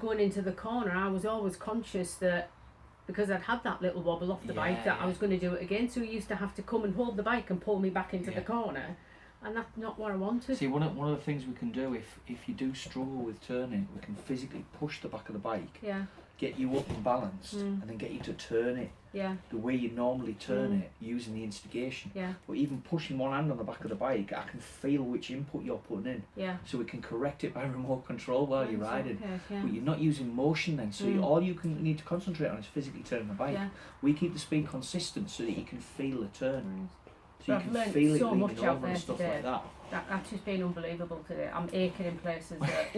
going into the corner, I was always conscious that because I'd had that little wobble off the bike, that I was going to do it again. So he used to have to come and hold the bike and pull me back into the corner, and that's not what I wanted. See, one of the things we can do if you do struggle with turning, we can physically push the back of the bike, get you up and balanced, and then get you to turn it the way you normally turn it, using the instigation. But even pushing one hand on the back of the bike, I can feel which input you're putting in, so we can correct it by remote control while you're riding. But you're not using motion then, so all you can need to concentrate on is physically turning the bike. We keep the speed consistent so that you can feel the turn. So you can feel it so leaning much over and today. stuff like that. That's just been unbelievable today. I'm aching in places that...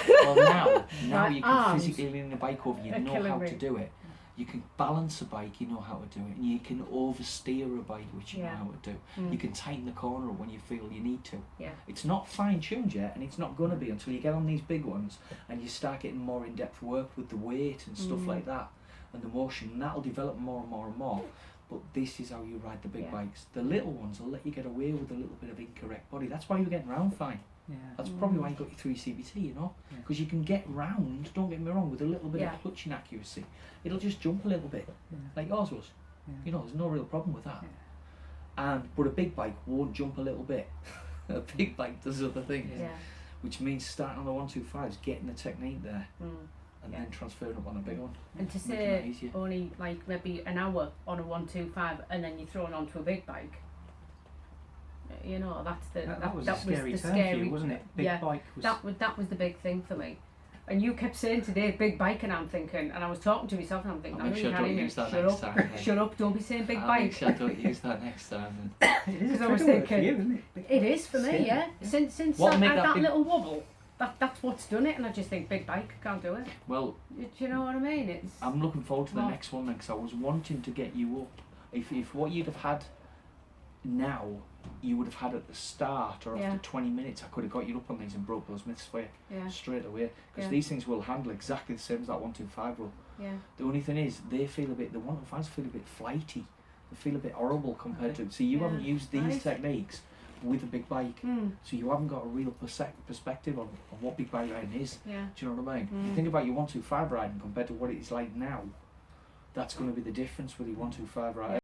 Well, now you can physically lean the bike over, you know how to do it. You can balance a bike, you know how to do it. And you can oversteer a bike, which you know how to do. You can tighten the corner when you feel you need to. It's not fine-tuned yet, and it's not going to be until you get on these big ones and you start getting more in-depth work with the weight and stuff like that, and the motion, and that'll develop more and more and more. But this is how you ride the big bikes. The little ones will let you get away with a little bit of incorrect body. That's why you're getting round fine. That's probably why you got your 3 CVT, you know? Because you can get round, don't get me wrong, with a little bit of clutching accuracy. It'll just jump a little bit, like yours was. You know, there's no real problem with that. But a big bike won't jump a little bit. A big bike does other things. Which means starting on the 125s, getting the technique there. And then transferring up on a big one. And to say only like maybe an hour on a 125 and then you're thrown onto a big bike, you know, that was the scary term for you, wasn't it? Big bike was... that was the big thing for me. And you kept saying today big bike, and I'm thinking, and I was talking to myself and I'm thinking, I'll make sure I don't use that next time. Shut up, don't be saying big bike. I'll make sure I don't use that next time. Because I was thinking, you, isn't it? It is for me, Since I had that little wobble. That's what's done it, and I just think big bike, can't do it. Well, do you know what I mean? I'm looking forward to the next one then, because I was wanting to get you up. If what you'd have had now, you would have had at the start, or after 20 minutes, I could have got you up on these and broke those myths for you straight away. Because these things will handle exactly the same as that 125 will. The only thing is, the 125s feel a bit flighty. They feel a bit horrible compared to. So you haven't used these techniques with a big bike, so you haven't got a real perspective on what big bike riding is. Do you know what I mean? If you think about your 125 riding compared to what it's like now, that's going to be the difference with your 125 riding.